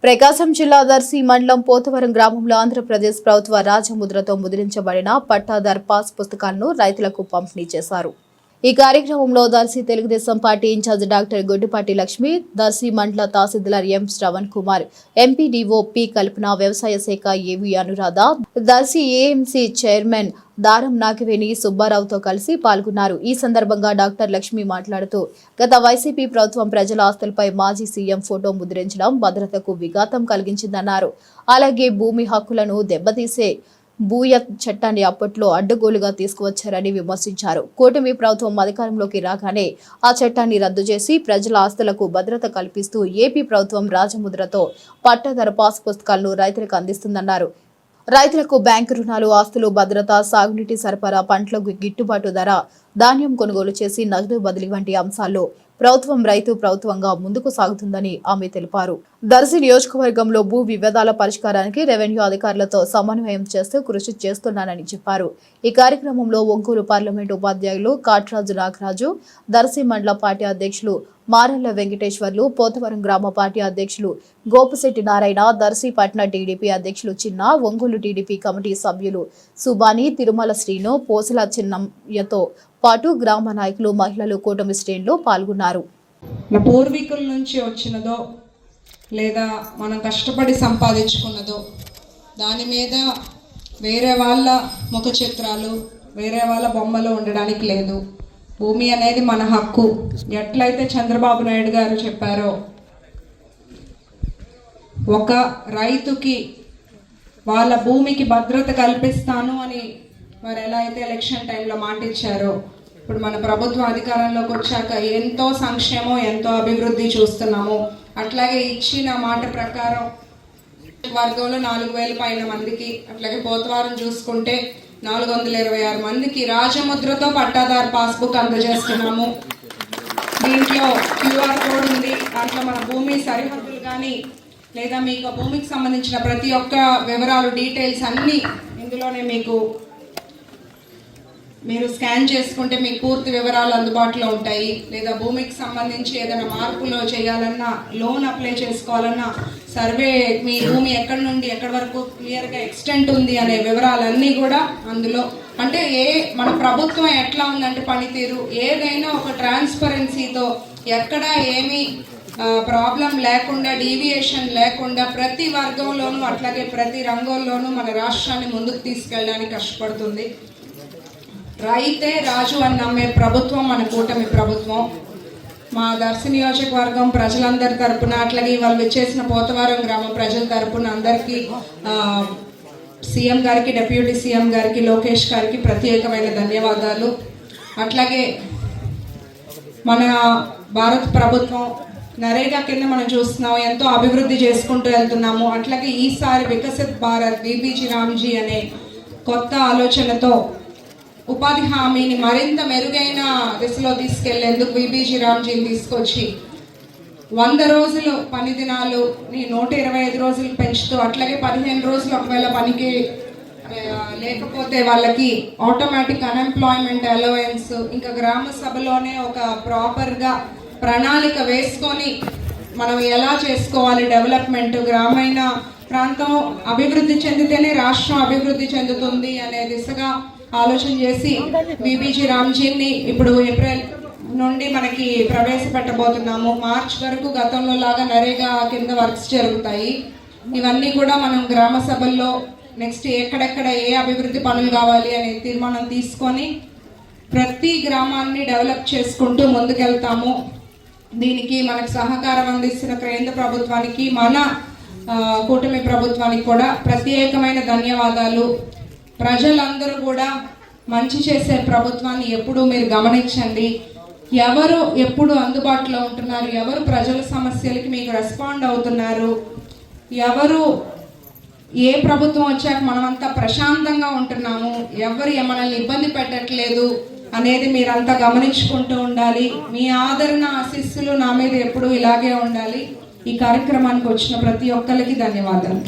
ప్రకాశం జిల్లా దర్శి మండలం పోతవరం గ్రామంలో ఆంధ్రప్రదేశ్ ప్రభుత్వ రాజముద్రతో ముద్రించబడిన పట్టాదార్ పాస్ పుస్తకాలను రైతులకు పంపిణీ చేశారు. ఈ కార్యక్రమంలో Darsi Telugu Desam party in-charge doctor Goddupati Lakshmi, Darsi మండల తహసీల్దార్ M Sravan Kumar, MPDO P Kalpana, వ్యవసాయ శాఖ ఏవి అనురాధ, దర్శి ఏఎంసీ చైర్మన్ దారం నాగివేణి సుబ్బారావుతో కలిసి పాల్గొన్నారు. ఈ సందర్భంగా డాక్టర్ లక్ష్మి మాట్లాడుతూ, గత వైసీపీ ప్రభుత్వం ప్రజల ఆస్తులపై మాజీ సీఎం ఫోటో ముద్రించడం భద్రతకు విఘాతం కలిగించిందన్నారు. అలాగే భూమి హక్కులను దెబ్బతీసే భూయత్ చట్టాన్ని అప్పట్లో అడ్డగోలుగా తీసుకువచ్చారని విమర్శించారు. కూటమి ప్రభుత్వం అధికారంలోకి రాగానే ఆ చట్టాన్ని రద్దు చేసి ప్రజల ఆస్తులకు భద్రత కల్పిస్తూ ఏపీ ప్రభుత్వం రాజముద్రతో పట్టాదారు పాస్ పుస్తకాలను రైతులకు అందిస్తుందన్నారు. రైతులకు బ్యాంకు రుణాలు, ఆస్తులు భద్రత, సాగునీటి సరఫరా, పంటలకు గిట్టుబాటు ధర, ధాన్యం కొనుగోలు చేసి నగదు బదిలీ వంటి అంశాల్లో ప్రభుత్వం రైతు ప్రభుత్వంగా ముందుకు సాగుతుందని ఆమె తెలిపారు. దర్శి నియోజకవర్గంలో భూ వివాదాల పరిష్కారానికి రెవెన్యూ అధికారులతో సమన్వయం చేస్తూ కృషి చేస్తున్నానని చెప్పారు. ఈ కార్యక్రమంలో ఒంగోలు పార్లమెంటు ఉపాధ్యాయులు కాట్రాజు నాగరాజు, దర్శి మండల పార్టీ అధ్యక్షులు మారెళ్ల వెంకటేశ్వర్లు, పోతవరం గ్రామ పార్టీ అధ్యక్షులు గోపిశెట్టి నారాయణ, దర్శి పట్న టీడీపీ అధ్యక్షులు చిన్న, ఒంగోలు టీడీపీ కమిటీ సభ్యులు సుబాని, తిరుమల శ్రీను, పోసల చిన్నయ్యతో పాటు గ్రామ నాయకులు, మహిళలు, కూటమి శ్రేణులు పాల్గొన్నారు. పూర్వీకుల నుంచి వచ్చినదో లేదా మనం కష్టపడి సంపాదించుకున్నదో దాని మీద వేరే వాళ్ళ ముఖ చిత్రాలు, వేరే వాళ్ళ బొమ్మలు ఉండడానికి లేదు. భూమి అనేది మన హక్కు. ఎట్లయితే చంద్రబాబు నాయుడు గారు చెప్పారో, ఒక రైతుకి వాళ్ళ భూమికి భద్రత కల్పిస్తాను అని మరి ఎలా అయితే ఎలక్షన్ టైంలో మాట ఇచ్చారో, ఇప్పుడు మన ప్రభుత్వం అధికారంలోకి వచ్చాక ఎంతో సంక్షేమం, ఎంతో అభివృద్ధి చూస్తున్నాము. అట్లాగే ఇచ్చిన మాట ప్రకారం వర్గంలో 4000 పైన మందికి, అట్లాగే పోతవారం చూసుకుంటే 426 మందికి రాజముద్రతో పట్టాదారు పాస్బుక్ అందజేస్తున్నాము. దీంట్లో QR కోడ్ ఉంది. దాంట్లో మన భూమి సరిహద్దులు కానీ లేదా మీకు భూమికి సంబంధించిన ప్రతి ఒక్క వివరాలు, డీటెయిల్స్ అన్నీ ఇందులోనే మీరు స్కాన్ చేసుకుంటే మీకు పూర్తి వివరాలు అందుబాటులో ఉంటాయి. లేదా భూమికి సంబంధించి ఏదైనా మార్పులు చేయాలన్నా, లోన్ అప్లై చేసుకోవాలన్నా, సర్వే మీ భూమి ఎక్కడి నుండి ఎక్కడి వరకు క్లియర్గా ఎక్స్టెంట్ ఉంది అనే వివరాలన్నీ కూడా అందులో. అంటే మన ప్రభుత్వం ఎట్లా ఉందంటే పనితీరు, ఏదైనా ఒక ట్రాన్స్పరెన్సీతో ఎక్కడ ఏమీ ప్రాబ్లం లేకుండా, డీవియేషన్ లేకుండా ప్రతి వర్గంలోనూ అట్లాగే ప్రతి రంగంలోనూ మన రాష్ట్రాన్ని ముందుకు తీసుకెళ్ళడానికి కష్టపడుతుంది. రైతే రాజు అని నమ్మే ప్రభుత్వం మన కూటమి ప్రభుత్వం. మా దర్శి నియోజకవర్గం ప్రజలందరి తరపున, అట్లాగే వాళ్ళు విచ్చేసిన పోతవరం గ్రామ ప్రజల తరపున అందరికీ, సీఎం గారికి, డిప్యూటీ సీఎం గారికి, లోకేష్ గారికి ప్రత్యేకమైన ధన్యవాదాలు. అట్లాగే మన భారత ప్రభుత్వం నరేగా కింద మనం చూస్తున్నాం, ఎంతో అభివృద్ధి చేసుకుంటూ వెళ్తున్నాము. అట్లాగే ఈసారి వికసిత్ భారత్ విబిజి రామ్జీ అనే కొత్త ఆలోచనతో ఉపాధి హామీని మరింత మెరుగైన దిశలో తీసుకెళ్లేందుకు విబిజి రామ్జీని తీసుకొచ్చి 100 రోజులు పని దినాలు 125 రోజులు పెంచుతూ, అట్లాగే 15 రోజులు ఒకవేళ పనికి లేకపోతే వాళ్ళకి ఆటోమేటిక్ అన్ఎంప్లాయ్మెంట్ అలవెన్స్, ఇంకా గ్రామ సభలోనే ఒక ప్రాపర్గా ప్రణాళిక వేసుకొని మనం ఎలా చేసుకోవాలి డెవలప్మెంట్, గ్రామీణ ప్రాంతం అభివృద్ధి చెందితేనే రాష్ట్రం అభివృద్ధి చెందుతుంది అనే దిశగా ఆలోచన చేసి విబిజి రామ్జీని ఇప్పుడు ఏప్రిల్ నుండి మనకి ప్రవేశపెట్టబోతున్నాము. మార్చ్ వరకు గతంలో లాగా నరేగా కింద వర్క్స్ జరుగుతాయి. ఇవన్నీ కూడా మనం గ్రామ సభల్లో నెక్స్ట్ ఎక్కడెక్కడ ఏ అభివృద్ధి పనులు కావాలి అనే తీర్మానం తీసుకొని ప్రతి గ్రామాన్ని డెవలప్ చేసుకుంటూ ముందుకెళ్తాము. దీనికి మనకు సహకారం అందిస్తున్న కేంద్ర ప్రభుత్వానికి, మన కూటమి ప్రభుత్వానికి కూడా ప్రత్యేకమైన ధన్యవాదాలు. ప్రజలందరూ కూడా మంచి చేసే ప్రభుత్వాన్ని ఎప్పుడూ మీరు గమనించండి. ఎవరు ఎప్పుడు అందుబాటులో ఉంటున్నారు, ఎవరు ప్రజల సమస్యలకి మీకు రెస్పాండ్ అవుతున్నారు, ఎవరు ఏ ప్రభుత్వం వచ్చాక మనమంతా ప్రశాంతంగా ఉంటున్నాము, ఎవరు మనల్ని ఇబ్బంది పెట్టట్లేదు అనేది మీరంతా గమనించుకుంటూ ఉండాలి. మీ ఆదరణ, ఆశీస్సులు నా మీద ఎప్పుడూ ఇలాగే ఉండాలి. ఈ కార్యక్రమానికి వచ్చిన ప్రతి ఒక్కరికి ధన్యవాదాలు.